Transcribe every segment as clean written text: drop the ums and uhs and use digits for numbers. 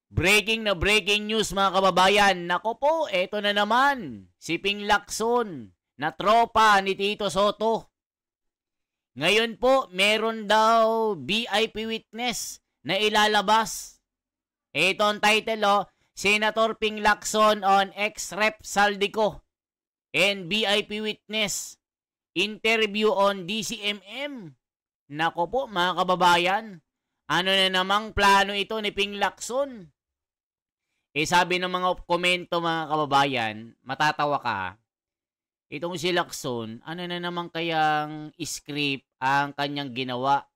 Breaking news mga kababayan. Nako po, eto na naman. Si Ping Lacson na tropa ni Tito Soto. Ngayon po, meron daw VIP witness na ilalabas. Ito ang title, Senator Ping Lacson on ex-Rep Saldico and VIP witness. Interview on DCMM. Nako po mga kababayan. Ano na namang plano ito ni Ping Lacson? Sabi ng mga komento mga kababayan, matatawa ka. Itong si Lacson, ano na naman kayang script ang kanyang ginawa?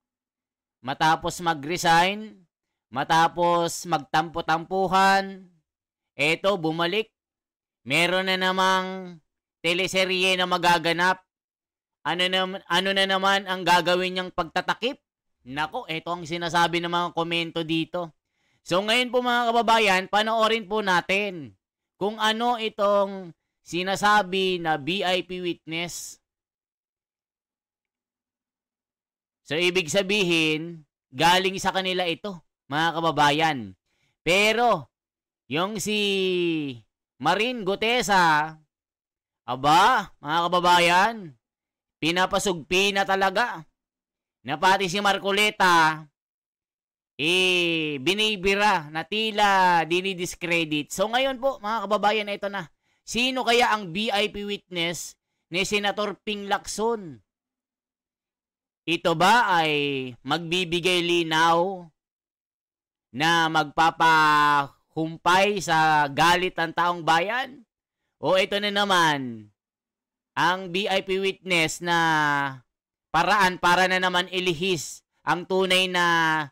Matapos mag-resign, matapos magtampo-tampuhan, eto bumalik. Meron na namang teleserye na magaganap. Ano na naman ang gagawin niyang pagtatakip? Nako, eto ang sinasabi ng mga komento dito. So ngayon po mga kababayan, panoorin po natin kung ano itong sinasabi na VIP witness. So ibig sabihin, galing sa kanila ito mga kababayan. Pero yung si Marin Gutesa, aba mga kababayan, pinapasugpi na talaga. Na pati si Marcoleta, binibira na tila dinidiscredit. So ngayon po, mga kababayan, ito na. Sino kaya ang VIP witness ni Senator Ping Lacson? Ito ba ay magbibigay linaw na magpapahumpay sa galit ng taong bayan? O ito na naman, ang VIP witness na paraan para na naman ilihis ang tunay na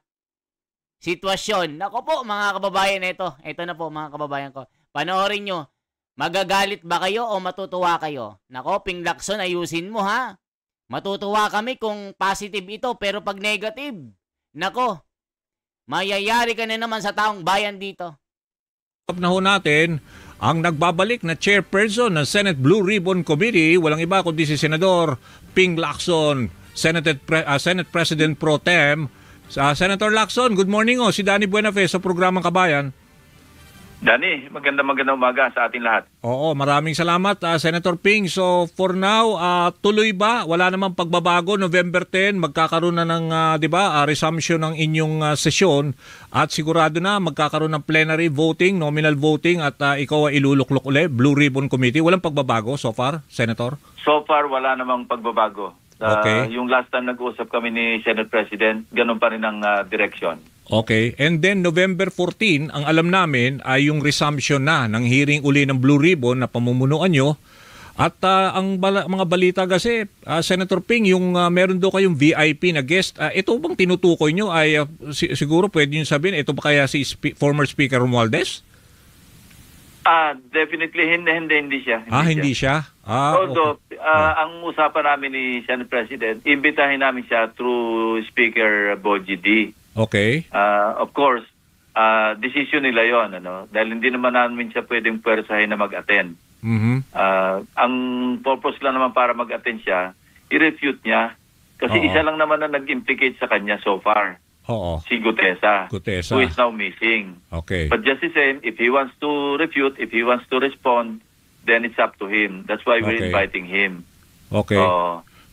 sitwasyon. Nako po mga kababayan, ito na po mga kababayan ko. Panoorin nyo, magagalit ba kayo o matutuwa kayo? Nako, Ping Lacson, ayusin mo ha. Matutuwa kami kung positive ito, pero pag negative, nako, mayayari ka na naman sa taong bayan dito. Na ho natin ang nagbabalik na chairperson ng Senate Blue Ribbon Committee, walang iba kundi si Senador Ping Lacson, Senate President Pro Tem. Senator Lacson, good morning o. Si Danny Buenafe sa programang Kabayan. Danny, magandang umaga sa ating lahat. Oo, maraming salamat Senator Ping. So for now, tuloy ba? Wala namang pagbabago. November 10, magkakaroon na ng resumption ng inyong sesyon at sigurado na magkakaroon ng plenary voting, nominal voting at ikaw ay iluluklok ulit, Blue Ribbon Committee. Walang pagbabago so far, Senator? So far, wala namang pagbabago. Okay. Yung last time nag-usap kami ni Senate President, ganun pa rin ang direksyon. Okay. And then November 14, ang alam namin ay yung resumption na ng hearing uli ng Blue Ribbon na pamumunuan nyo. At ang mga balita kasi, Senator Ping, yung meron daw kayong VIP na guest, ito bang tinutukoy nyo ay siguro pwede nyo sabihin, ito ba kaya si former Speaker Romualdez? Definitely hindi siya. Hindi siya? Although, okay. ang usapan namin ni Senate President, imbitahin namin siya through Speaker Bogie D. Okay. Of course, decision nila yon, dahil hindi naman namin siya pwedeng pwersahin na mag-attend. Mm-hmm. Ang purpose lang naman para mag-attend siya, i-refute niya. Kasi isa lang naman na nag-implicate sa kanya so far. Oo. Si Gutesa, who is now missing. Okay. But just the same, if he wants to refute, if he wants to respond, then it's up to him. That's why we're inviting him. Okay.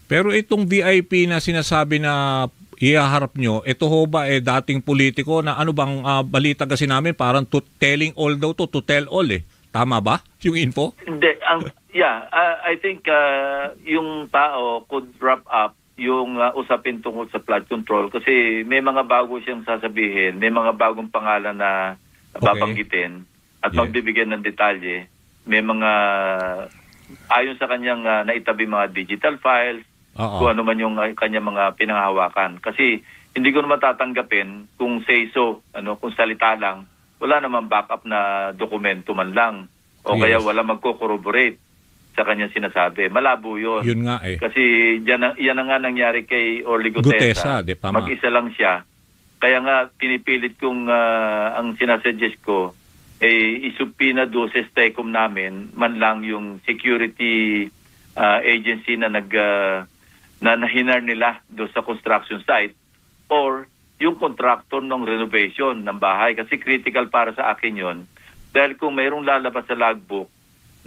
Pero itong VIP na sinasabi na ihaharap nyo, ito ho ba dating politiko na ano bang balita kasi namin parang telling all daw to tell all eh. Tama ba yung info? Hindi. I think yung tao could wrap up yung usapin tungkol sa flood control kasi may mga bago siyang sasabihin, may mga bagong pangalan na babanggitin at magbibigyan ng detalye. May mga ayon sa kanyang naitabi mga digital files, kung ano man yung kanyang mga pinanghahawakan. Kasi hindi ko naman tatanggapin kung say so, kung salita lang, wala naman backup na dokumento man lang. O kaya wala magko-corroborate sa kanyang sinasabi. Malabo yun. Yun nga eh. Kasi yan na nga nangyari kay Orly Gutesa. Mag-isa lang siya. Kaya nga pinipilit kong ang sinasuggest ko isubpina doses tecum namin man lang yung security agency na nahinar nila doon sa construction site or yung contractor ng renovation ng bahay. Kasi critical para sa akin yon. Dahil kung mayroong lalabas sa logbook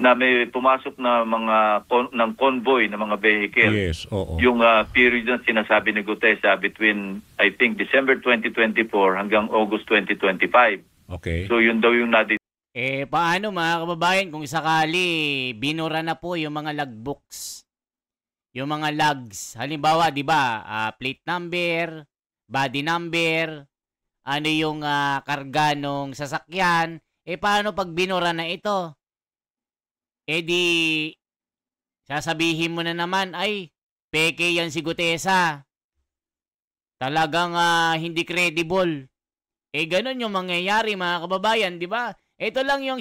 na may pumasok na mga ng convoy ng mga vehicle, Yes, oo. yung period na sinasabi ni Gutesa between, I think, December 2024 hanggang August 2025. Okay. So yun daw yung Paano mga kababayan kung sakali binura na po yung mga logbooks? Yung mga logs. Halimbawa, di ba, plate number, body number, ano yung karga nung sasakyan. Paano pag binura na ito? Di, sasabihin mo na naman, ay, peke yan si Gutesa. Talagang hindi credible. Ganun yung mangyayari mga kababayan, di ba? Ito yung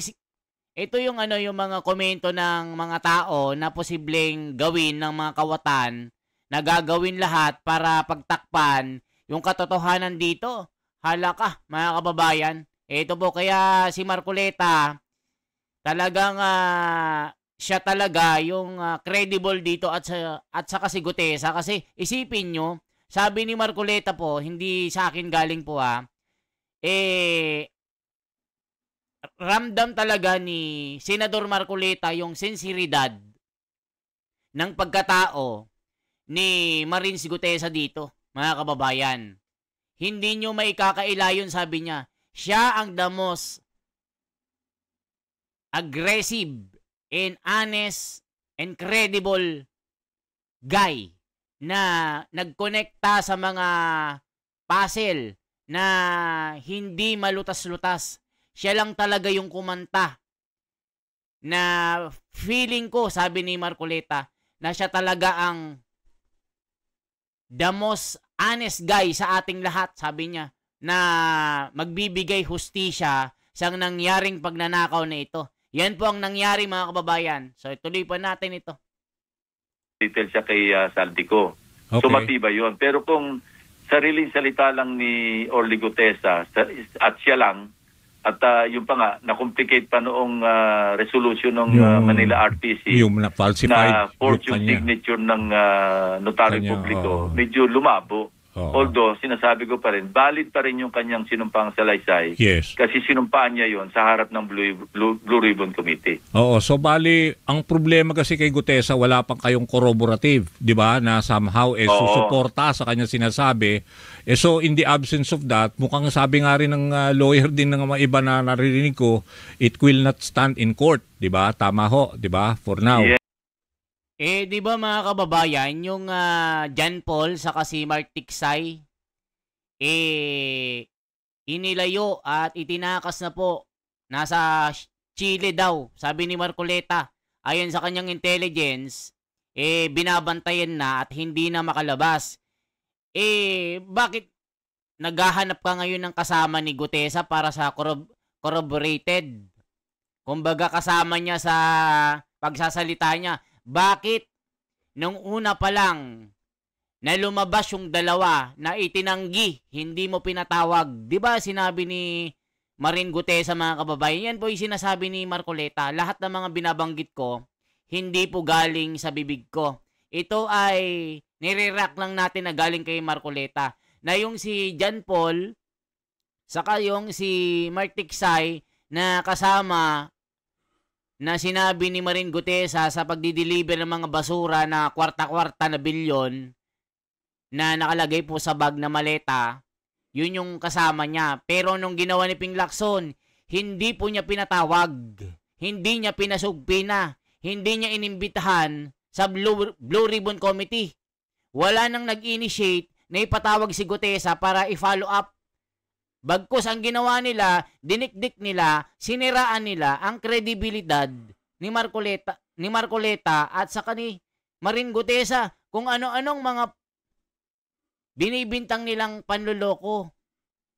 yung mga komento ng mga tao na posibleng gawin ng mga kawatan na gagawin lahat para pagtakpan yung katotohanan dito. Hala ka, mga kababayan. Ito po kaya si Marcoleta talagang siya talaga yung credible dito at saka si Gutesa kasi isipin nyo, sabi ni Marcoleta po, hindi sa akin galing po ramdam talaga ni Senador Marcoleta yung sinseridad ng pagkatao ni Marines Gutesa dito, mga kababayan. Hindi nyo maikakaila yun, sabi niya. Siya ang the most aggressive and honest and credible guy na nagkonekta sa mga puzzle na hindi malutas-lutas. Siya lang talaga yung kumanta na feeling ko, sabi ni Marcoleta, na siya talaga ang the most honest guy sa ating lahat, sabi niya, na magbibigay hustisya sa nangyaring pagnanakaw na ito. Yan po ang nangyari mga kababayan. So ituloy pa natin ito. detail siya kay Saldico. Okay. So matibay yun. Pero kung sariling salita lang ni Orly Gutesa at siya lang, at yung pa nga, na-complicate pa noong resolution ng Manila RTC yung na-falsified na fortune signature ng notaryo publiko, medyo lumabo. Although, sinasabi ko pa rin, valid pa rin yung kanyang sinumpang salaysay. Yes. Kasi sinumpaan niya yon sa harap ng Blue Ribbon Committee. Oo, so bali, ang problema kasi kay Gutesa, wala pang kayong corroborative, di ba, na somehow susuporta sa kanya sinasabi. So in the absence of that, mukhang sabi nga rin ng lawyer din ng mga iba na naririnig ko, it will not stand in court, di ba? Tama ho, di ba? For now. Yes. Di ba mga kababayan, yung John Paul sa si Mark Tiksay, inilayo at itinakas na po. Nasa Chile daw, sabi ni Marcoleta. Ayon sa kanyang intelligence, binabantayan na at hindi na makalabas. Bakit naghahanap ka ngayon ng kasama ni Gutesa para sa corroborated? Kumbaga kasama niya sa pagsasalita niya. Bakit nung una pa lang na lumabas yung dalawa na itinanggi, hindi mo pinatawag? Di ba sinabi ni Marine Gutesa mga kababayan? Yan po yung sinasabi ni Marcoleta. Lahat ng mga binabanggit ko, hindi po galing sa bibig ko. Ito ay nire-rack lang natin na galing kay Marcoleta. Na yung si John Paul, saka yung si Mark Tiksay na kasama na sinabi ni Marine Gutesa sa pagdi-deliver ng mga basura na kwarta-kwarta na bilyon na nakalagay po sa bag na maleta, yun yung kasama niya. Pero nung ginawa ni Ping Lacson, hindi po niya pinatawag, hindi niya pinasugpina, hindi niya inimbitahan sa Blue Ribbon Committee. Wala nang nag-initiate na ipatawag si Gutesa para i-follow up. Bagkus ang ginawa nila, dinikdik nila, siniraan nila ang kredibilidad ni Marcoleta at saka ni Marine Gutesa kung ano-anong mga binibintang nilang panluloko,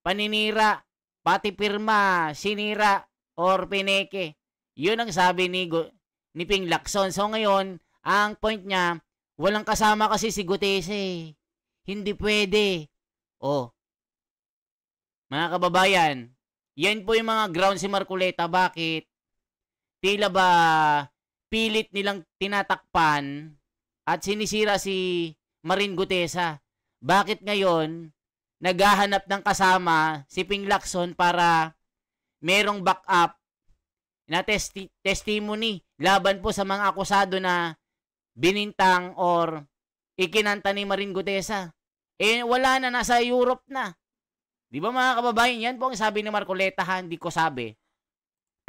paninira, pati pirma, sinira, or pineke. Yun ang sabi ni Ping Lacson. So ngayon, ang point niya, walang kasama kasi si Gutesa. Hindi pwede. Mga kababayan, yan po yung mga ground si Marcoleta. Bakit? Tila ba pilit nilang tinatakpan at sinisira si Marine Gutesa? Bakit ngayon naghahanap ng kasama si Ping Lacson para merong backup na testimony laban po sa mga akusado na binintang or ikinanta ni Maring Gutesa. Wala na, nasa Europe na. Di ba mga kababayan? Yan po ang sabi ni Marcoleta, hindi ko sabi.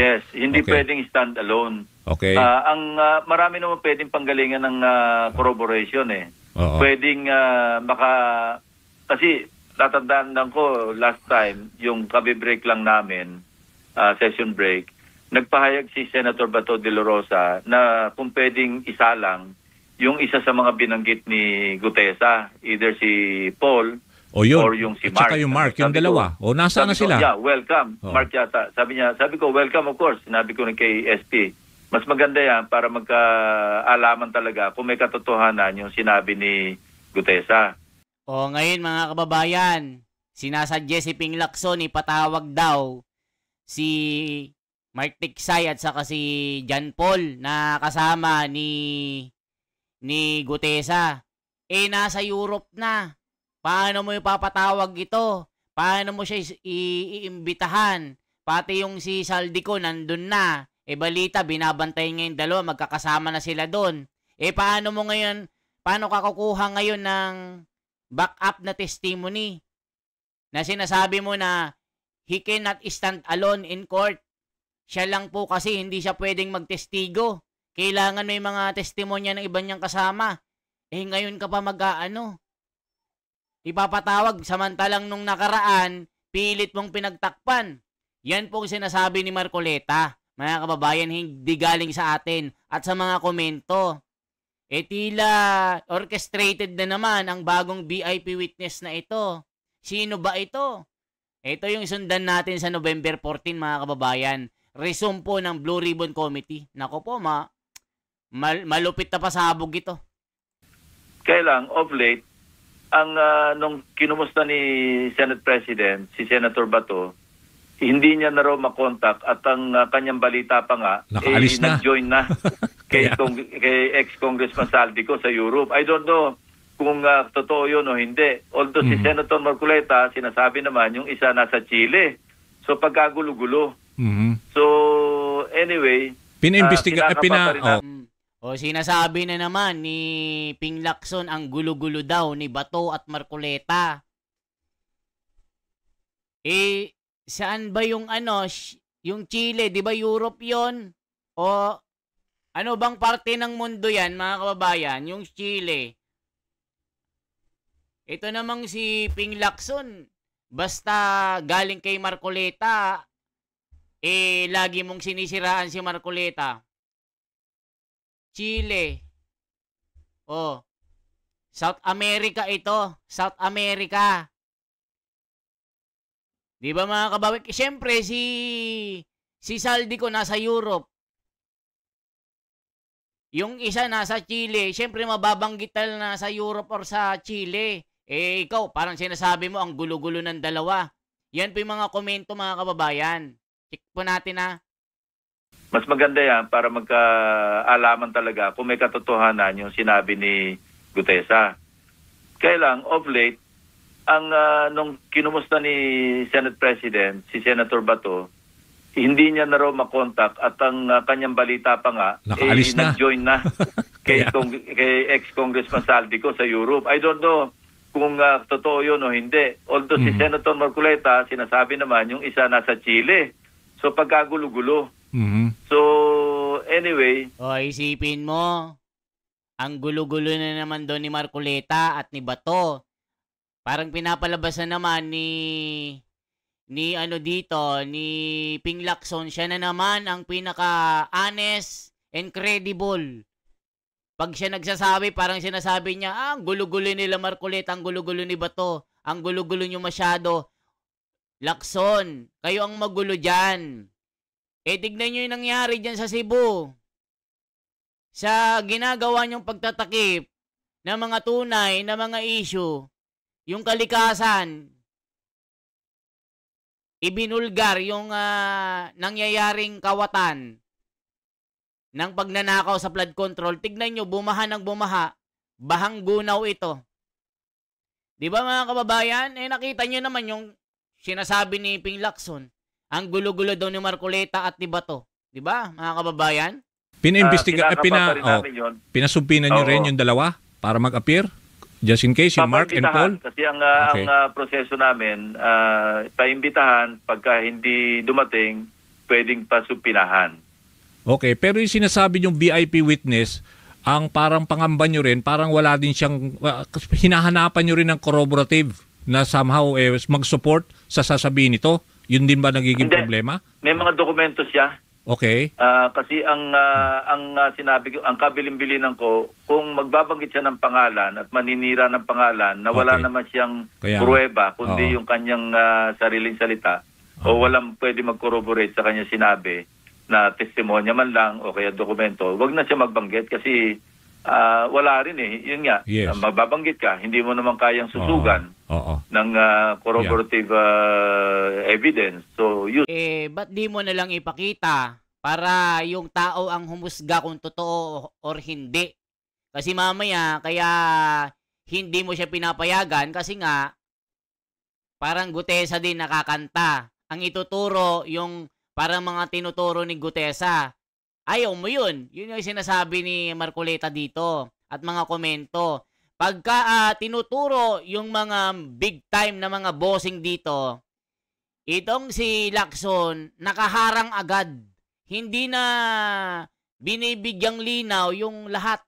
Yes, hindi pwedeng stand alone. Okay. Marami naman pwedeng panggalingan ng corroboration eh. Oo. Pwedeng kasi tatandaan lang ko last time, yung kabi-break lang namin, session break, nagpahayag si Senator Bato de la Rosa na kung pwedeng isa lang yung isa sa mga binanggit ni Gutesa, either si Paul or yung si Mark. At saka yung Mark, yung dalawa. Nasaan na sila? Yeah, welcome. Mark yata. Sabi ko, welcome of course. Sinabi ko rin kay SP. Mas maganda yan para magkaalaman talaga kung may katotohanan yung sinabi ni Gutesa. Ngayon mga kababayan, sinasuggest si Ping Lacson ipatawag daw si Mark Tiksay at saka si John Paul na kasama ni Gutesa. Nasa Europe na. Paano mo ipapatawag ito? Paano mo siya iimbitahan? Pati yung si Saldico nandun na. Balita, binabantay ngayon dalawa, magkakasama na sila doon. Paano mo ngayon, paano ka kukuha ngayon ng backup na testimony? Na sinasabi mo na he cannot stand alone in court. Siya lang po kasi hindi siya pwedeng magtestigo. Kailangan may mga testimonya ng iba niyang kasama. Ngayon ka pa ipapatawag, samantalang nung nakaraan, pilit mong pinagtakpan. Yan pong sinasabi ni Marcoleta, mga kababayan, hindi galing sa atin at sa mga komento. Tila orchestrated na naman ang bagong VIP witness na ito. Sino ba ito? Ito yung sundan natin sa November 14, mga kababayan. Resume po ng Blue Ribbon Committee. Nako po, malupit na pasabog ito. Kailang, of late, nung kinumusta ni Senate President, si Senator Bato, hindi niya na raw makontak at ang kanyang balita pa nga, nakaalis na. Nag-join na kay ex-Congressman Saldico sa Europe. I don't know kung totoo yun o hindi. Although si Senator Marcoleta, sinasabi naman yung isa nasa Chile. So pagkagulo-gulo. So anyway, sinasabi na naman ni Ping Lacson ang gulo-gulo daw ni Bato at Marcoleta. Saan ba yung yung Chile, 'di ba Europe 'yon? O ano bang parte ng mundo 'yan, mga kababayan, yung Chile? Ito namang si Ping Lacson, basta galing kay Marcoleta, lagi mong sinisiraan si Marcoleta. Chile. South America ito. South America. Di ba mga kababayan? Siyempre, si Saldico nasa Europe. Yung isa nasa Chile. Siyempre, mababanggit na sa Europe or sa Chile. Ikaw, parang sinasabi mo, ang gulo-gulo ng dalawa. Yan po yung mga komento, mga kababayan. Check po natin Mas maganda yan para magkaalaman talaga kung may katotohanan yung sinabi ni Gutesa. Kailang, of late, nung kinumusta ni Senate President, si Senator Bato, hindi niya na raw makontak at ang kanyang balita pa nga, nakaalis na. Nag-join na kay ex-Congressman Saldico sa Europe. I don't know kung totoo yun o hindi. Although si Senator Marcoleta, sinasabi naman yung isa nasa Chile. So pagkagulo-gulo. So, anyway. Isipin mo, ang gulo-gulo na naman doon ni Marcoleta at ni Bato. Parang pinapalabas na naman ni Ping Lacson, siya na naman ang pinaka-honest and credible. Pag siya nagsasabi, parang sinasabi niya, ang gulo-gulo nila Marcoleta, ang gulo-gulo ni Bato, ang gulo-gulo niyo masyado. Lacson, kayo ang magulo dyan. Tignan nyo yung nangyari dyan sa Cebu. Sa ginagawa nyong pagtatakip ng mga tunay na mga issue, yung kalikasan, ibinulgar yung nangyayaring kawatan ng pagnanakaw sa flood control. Tignan nyo, bumaha ng bumaha. Bahang gunaw ito. Di ba mga kababayan? Nakita nyo naman yung sinasabi ni Ping Lacson. Ang gulo-gulo daw ni Marcoleta at ni Bato. Di ba mga kababayan? Kinakapa pa rin namin yun. Pinasumpinan nyo rin yung dalawa para mag-appear? Just in case, yung Mark and Paul? Kasi ang proseso namin, paimbitahan, pagka hindi dumating, pwedeng pasumpinahan. Okay, pero yung sinasabi yung VIP witness, ang parang pangamba nyo rin, parang wala din siyang, hinahanapan nyo rin ng corroborative na somehow mag-support sa sasabihin nito. Yun din ba nagiging problema? May mga dokumento siya. Okay. Kasi ang sinabi ko, ang kabilin-bilinan ko, kung magbabanggit siya ng pangalan at maninira ng pangalan na wala naman siyang pruweba, kundi yung kanyang sariling salita, o walang pwede mag-corroborate sa kanyang sinabi na testimonya man lang o kaya dokumento, wag na siya magbanggit kasi wala rin eh. Yun nga, magbabanggit ka, hindi mo naman kayang susugan ng corroborative evidence. So, yun. Ba't di mo na lang ipakita para yung tao ang humusga kung totoo or hindi? Kasi mamaya, kaya hindi mo siya pinapayagan kasi nga, parang Gutesa din nakakanta. Ang ituturo, yung parang mga tinuturo ni Gutesa. Ayaw mo yun. Yun yung sinasabi ni Marcoleta dito at mga komento. Pagka tinuturo yung mga big time na mga bossing dito, itong si Lacson nakaharang agad. Hindi na binibigyang linaw yung lahat.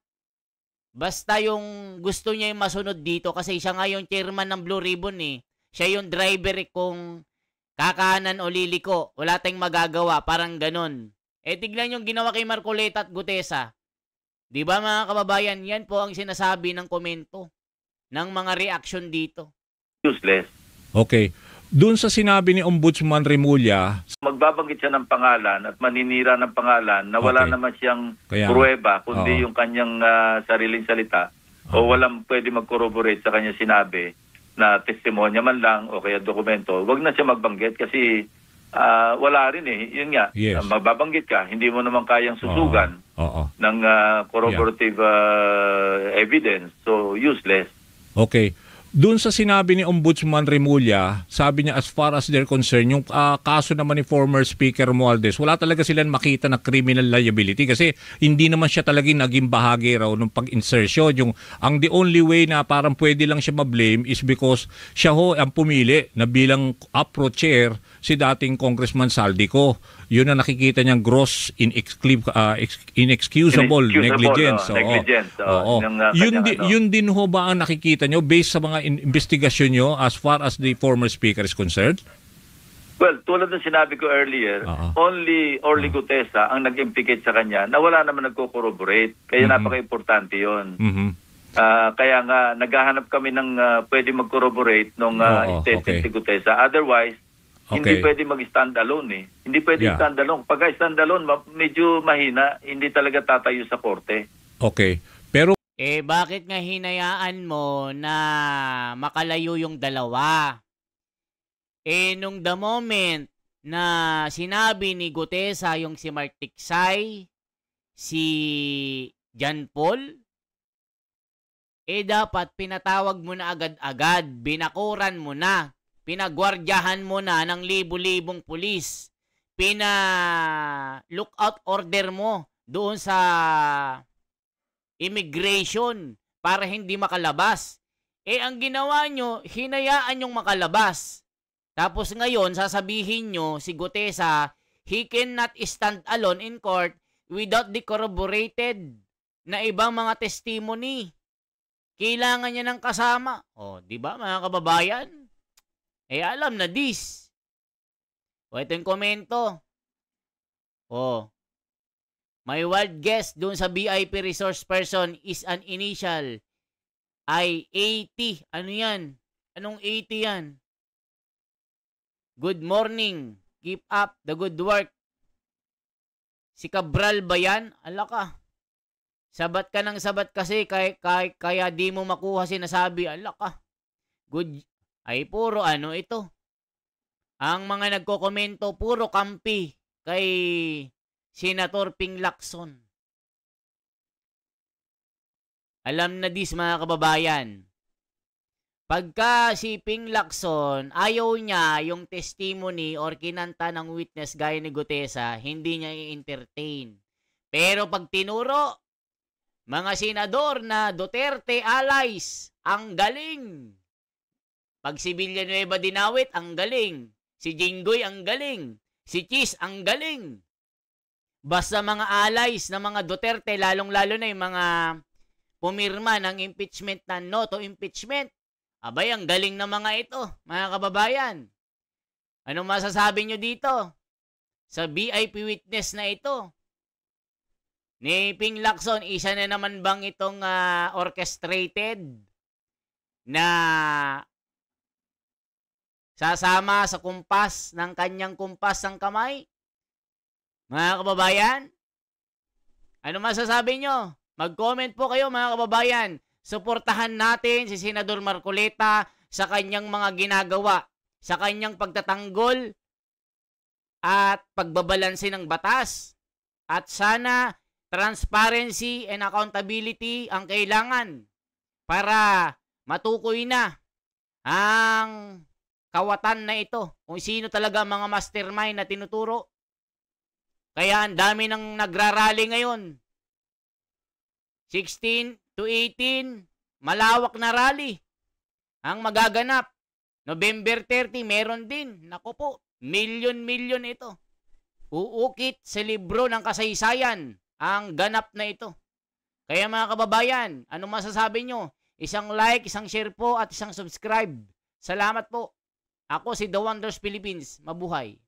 Basta yung gusto niya yung masunod dito kasi siya nga yung chairman ng Blue Ribbon eh. Siya yung driver kung kakanan o liliko. Wala tayong magagawa. Parang ganun. Tignan yung ginawa kay Marcoleta at Gutesa. Di ba mga kababayan? Yan po ang sinasabi ng komento ng mga reaction dito. Useless. Okay. Doon sa sinabi ni Ombudsman Remulla, magbabanggit siya ng pangalan at maninira ng pangalan na wala naman siyang pruweba, kundi yung kanyang sariling salita o walang pwede mag-corroborate sa kanyang sinabi na testimonya man lang o kaya dokumento, wag na siya magbanggit kasi wala rin eh. Yun nga, magbabanggit ka, hindi mo naman kayang susugan ng corroborative evidence. So, useless. Okay. Doon sa sinabi ni Ombudsman Remulla, sabi niya as far as they're concerned, yung kaso naman ni former Speaker Romualdez, wala talaga silang makita na criminal liability kasi hindi naman siya talaga naging bahagi raw ng pag-insertion. Ang the only way na parang pwede lang siya ma-blame is because siya ho ang pumili na bilang APRO chair si dating Congressman Saldico. Yun ang nakikita niyang gross inexcusable negligence. Yun din ho ba ang nakikita niyo based sa mga investigasyon niyo as far as the former speaker is concerned? Well, tulad ng sinabi ko earlier, only Orly Gutesa ang nag-implicate sa kanya na wala naman nagko-corroborate. Kaya napaka-importante yun. Kaya nga, naghahanap kami ng pwede mag-corroborate nung statement si Gutesa. Otherwise, hindi pwede mag-stand alone eh. Hindi pwede stand alone. Pag stand alone, medyo mahina. Hindi talaga tatayo sa korte. Okay. Pero bakit nga hinayaan mo na makalayo yung dalawa? Nung the moment na sinabi ni Gutesa yung si Mark Tiksay, si John Paul, dapat pinatawag mo na agad-agad, binakuran mo na, pinagwardyahan mo na ng libu-libong pulis, lookout order mo doon sa immigration para hindi makalabas. Ang ginawa nyo, hinayaan yung makalabas. Tapos ngayon, sasabihin nyo si Gutesa, he cannot stand alone in court without the corroborated na ibang mga testimony. Kailangan niya ng kasama. Di ba mga kababayan? Alam na this. Ito yung komento. My wild guess doon sa BIP resource person is an initial ay 80. Ano yan? Anong 80 yan? Good morning. Keep up the good work. Si Cabral ba yan? Ala ka. Sabat ka ng sabat kasi kaya di mo makuha sinasabi. Ala ka. Good. Ay puro ito. Ang mga nagkokomento puro kampi kay Senator Ping Lacson. Alam na dis mga kababayan. Pagka si Ping Lacson, ayaw niya yung testimony or kinanta ng witness gaya ni Gutesa, hindi niya i-entertain. Pero pag tinuro, mga senador na Duterte allies, ang galing. Pag si Villanueva dinawit, ang galing. Si Jinggoy, ang galing. Si Chis, ang galing. Basta mga allies na mga Duterte, lalong-lalo na yung mga pumirma ng impeachment na no to impeachment. Abay, ang galing ng mga ito, mga kababayan. Anong masasabi nyo dito? Sa VIP witness na ito, ni Ping Lacson, isa na naman bang itong orchestrated na sasama sa kumpas ng kanyang kumpas ng kamay? Mga kababayan, ano masasabi nyo? Mag-comment po kayo mga kababayan. Suportahan natin si Senador Marcoleta sa kanyang mga ginagawa, sa kanyang pagtatanggol at pagbabalanse ng batas. At sana transparency and accountability ang kailangan para matukoy na ang kawatan na ito. Kung sino talaga mga mastermind na tinuturo. Kaya ang dami nang nagrarally ngayon. 16 to 18, malawak na rally ang magaganap. November 30, meron din. Naku po, milyon-milyon ito. Uukit sa libro ng kasaysayan ang ganap na ito. Kaya mga kababayan, anong masasabi nyo? Isang like, isang share po at isang subscribe. Salamat po. Ako si The Wonders Philippines. Mabuhay.